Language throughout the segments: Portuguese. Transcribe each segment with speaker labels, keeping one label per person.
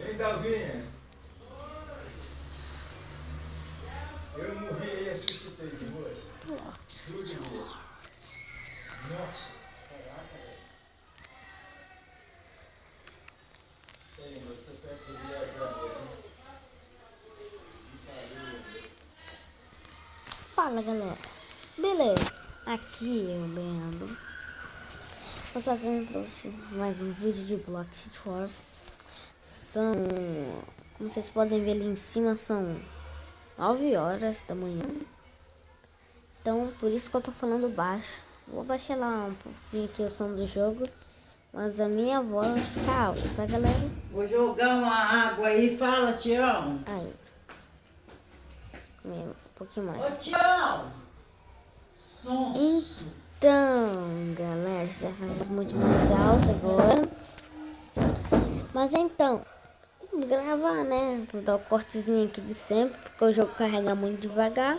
Speaker 1: Hein, Dalvinha? Eu morri e ressuscitei de moça. Tudo de boa. Nossa, caraca, velho. Tem, você perto de viajar mesmo.
Speaker 2: Fala, galera. Beleza? Aqui eu, Leandro. Vou estar trazendo pra vocês mais um vídeo de Block City Wars. São, como vocês podem ver ali em cima, são 9 horas da manhã. Então, por isso que eu tô falando baixo. Vou baixar lá um pouquinho aqui o som do jogo, mas a minha voz fica alta, tá, galera?
Speaker 3: Vou jogar uma água aí, fala, Tião.
Speaker 2: Aí. Um pouquinho mais.
Speaker 3: Ô, Tião! Sonso.
Speaker 2: Então, galera, está ficando muito mais alto agora. Mas então, vamos gravar, né? Vou dar o cortezinho aqui de sempre, porque o jogo carrega muito devagar.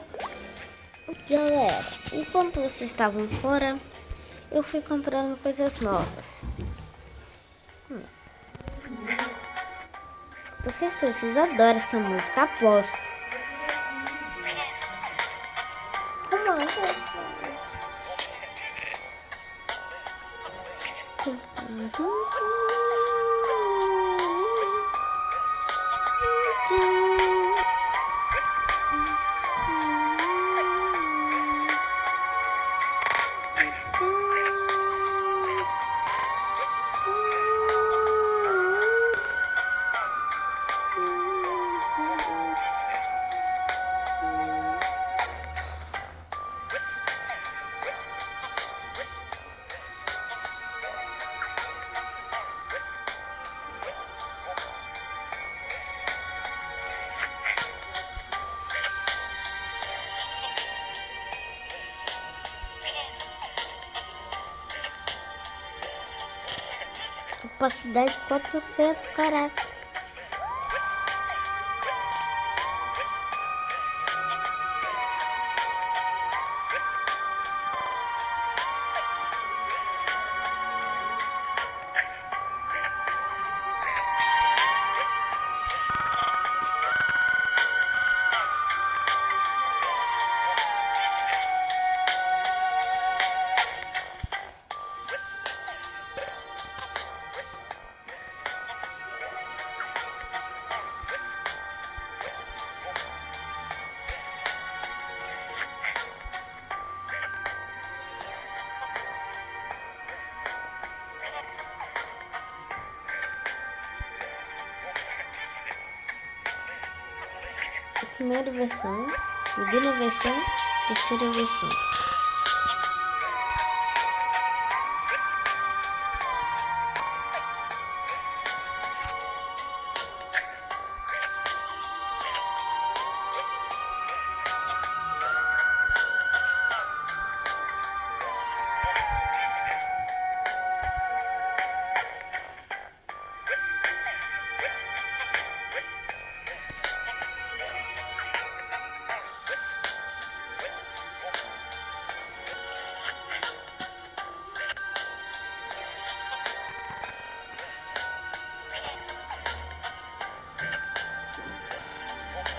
Speaker 2: Galera, enquanto vocês estavam fora, eu fui comprando coisas novas. Com certeza vocês adoram essa música, aposto. Comanda. Capacidade 400, caraca. Primeira versão, segunda versão, terceira versão.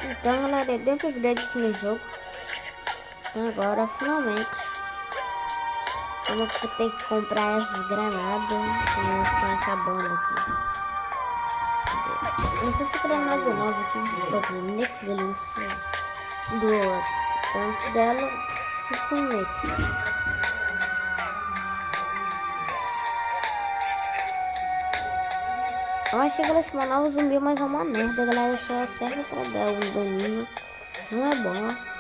Speaker 2: Então, galera, eu dei um upgrade aqui no jogo. Então agora, finalmente, eu não vou ter que comprar essas granadas, que elas estão acabando aqui. Mas essa granada nova aqui, vocês podem ver Nix ali em cima. Do canto dela, esqueci o Nix. Eu achei que ela spawnar o zumbi, mas é uma merda, galera. Só serve pra dar um daninho. Não é bom.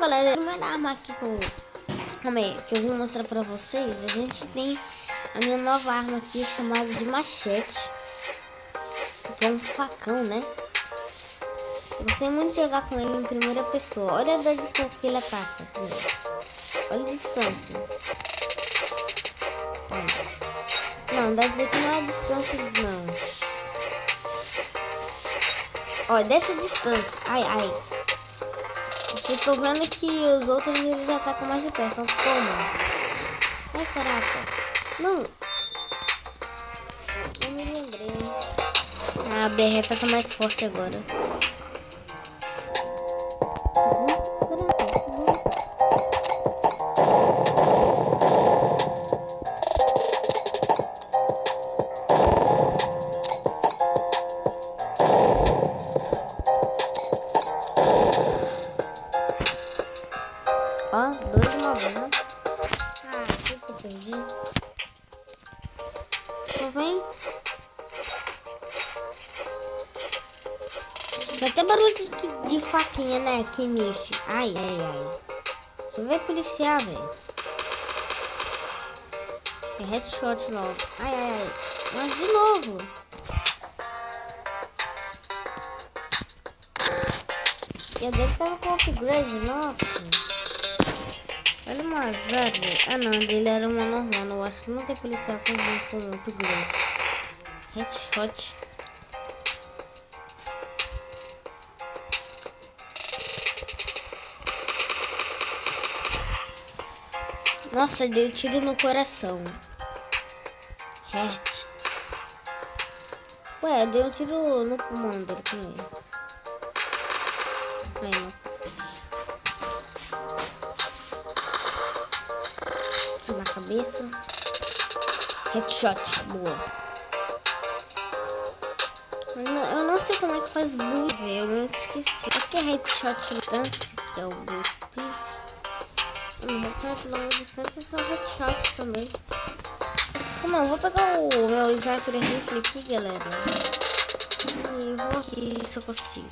Speaker 2: galera, a primeira arma aqui que eu vou mostrar pra vocês, a gente tem a minha nova arma aqui chamada de machete, que é um facão, né? Eu gostei muito de jogar com ele em primeira pessoa. Olha a distância que ele ataca. Olha a distância. Olha. Não, dá pra dizer que não é a distância, não. Olha, dessa distância. Ai, ai. Vocês estão vendo que os outros eles atacam mais de perto. Então toma. Ai, caraca. Não. Eu me lembrei. A berreta tá mais forte agora. Ó, 2 de uma vez, né? Ah, que eu perdi. Só vem. Vai ter barulho de faquinha, né? Que nicho. Ai, ai, ai. Só vem policial, velho. É headshot logo. Ai, ai, ai. Mas de novo. E a dele tava com upgrade, nossa. Olha uma azar, velho. Ah não, dele era uma normal. Eu acho que não tem policial com upgrade. Headshot. Nossa, deu tiro no coração. Heart. Ué, deu um tiro no pulmão dele também. Aí, não. Na cabeça. Headshot, boa. Eu não sei como é que faz boost, eu não esqueci. Aqui é headshot distância, que é o boost. Headshot longa distância são headshot também. Como eu vou pegar o meu sniper rifle aqui, galera. E vou aqui se eu consigo.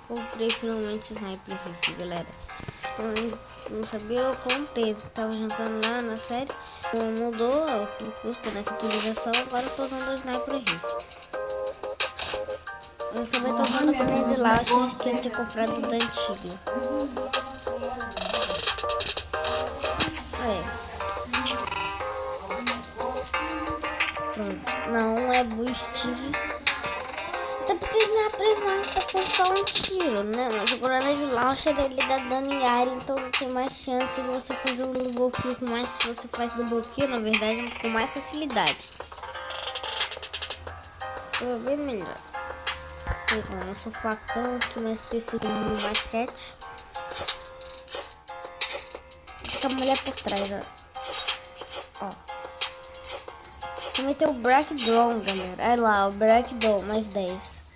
Speaker 2: Comprei finalmente sniper rifle, galera. Eu não sabia, eu comprei. Tava jogando lá na série. Mudou o custo nessa atualização. Agora eu tô usando o sniper rifle. Eu também tô usando a minha de lá. Acho que eu tinha comprado da antiga. Pronto. Não é boost. Até porque não aprende mais pra pensar um tiro, né? Mas o Granade Launcher ele dá dano em área, então tem mais chance de você fazer um double kill com mais. Se você faz double kill, na verdade, com mais facilidade. Tô bem melhor. Pegou nosso facão aqui, mas esqueci de um machete. Fica a mulher por trás, ó. Ó. Também tem o Breakdown, galera. É lá, o Breakdown, mais 10.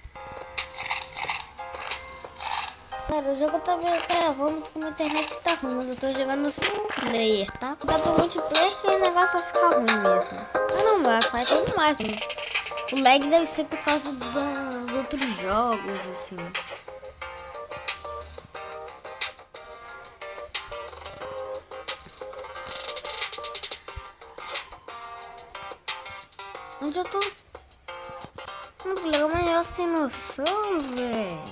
Speaker 2: Cara, o jogo tá gravando porque minha internet tá ruim, mas eu tô jogando no single player, tá? Dá pro multiplayer que o negócio vai ficar ruim mesmo. Mas não vai tudo mais. O lag deve ser por causa dos outros jogos, assim. Onde eu tô? Muito legal, mas eu sem noção, velho.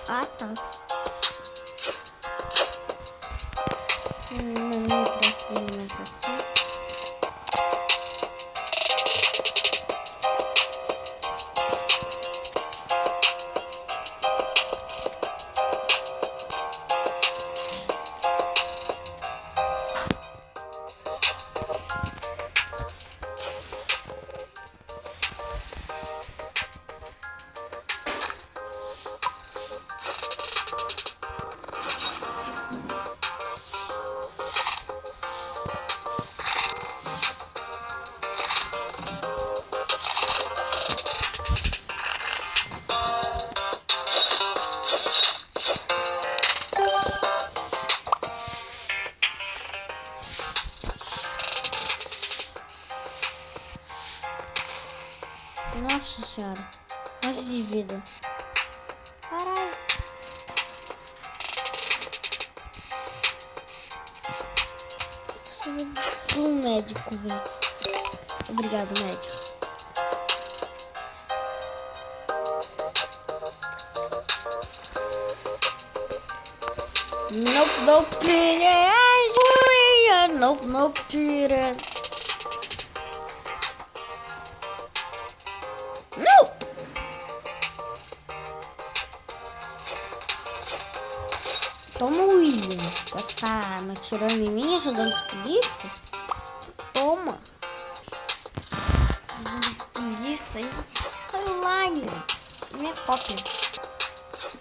Speaker 2: Ah, tá. Na minha praça de alimentação. Nossa senhora. Nossa de vida. Caralho. Preciso de um médico, velho. Obrigado, médico. Nope, tira. Nope, tira. Não! Toma, William. Vai ficar me atirando em mim, ajudando os polícia? Toma. Os polícia aí. Olha lá, minha cópia.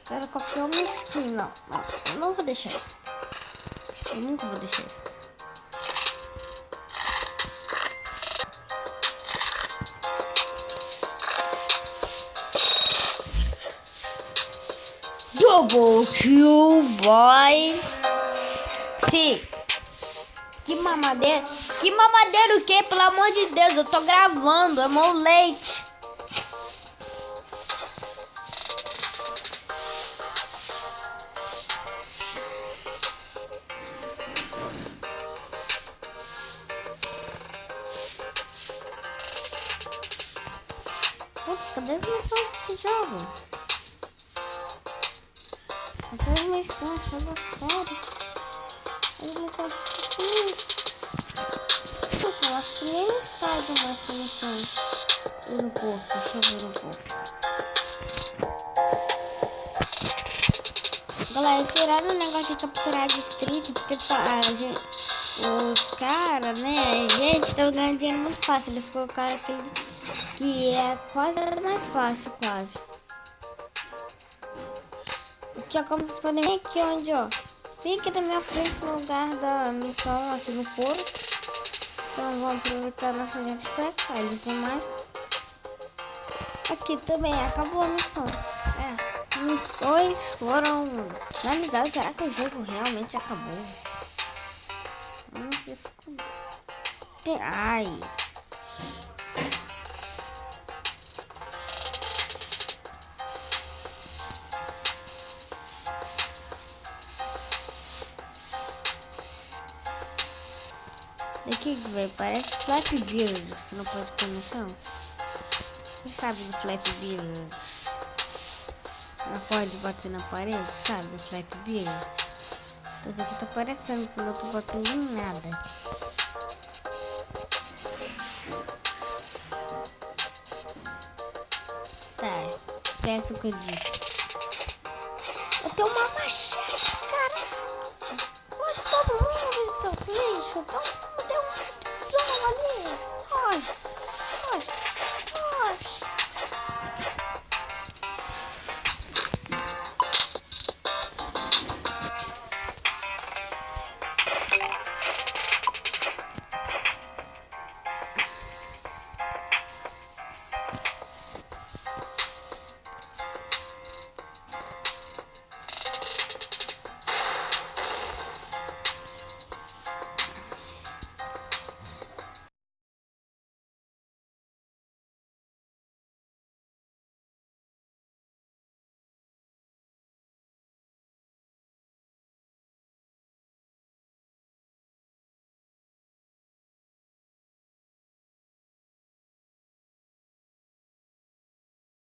Speaker 2: Quero copiar uma skin. Não, eu não vou deixar isso. Eu nunca vou deixar isso. Double kill, boy. Que mamadeira. Que mamadeira o quê? Pelo amor de Deus, eu tô gravando. É meu leite. Nossa, cadê as missões desse jogo? Cadê as missões? Fala sério. As missões pequenas. Nossa, eu acho que nem no estádio mais tem missões. Um pouco, deixa eu ver um pouco. Galera, eles tiraram o negócio de capturar distrito porque os caras, né, gente, estão ganhando dinheiro muito fácil. Eles colocaram aquele que é quase mais fácil, quase. Aqui, ó, como vocês podem ver aqui onde, ó, bem aqui na minha frente no lugar da missão aqui no foro. Então vamos aproveitar nossa jetpack. Aí tem mais. Aqui também acabou a missão. Missões foram finalizadas. Será que o jogo realmente acabou? Vamos descobrir. Ai. Daqui, velho, parece Flappy Bird. Você não pode comer então? Quem sabe do Flappy Bird? Não pode bater na parede, sabe? Do Flappy Bird. Isso aqui tá parecendo que eu não tô batendo em nada. Tá, esquece o que eu disse. Eu tenho uma machete, cara. Pode todo mundo ver seu lixo, então.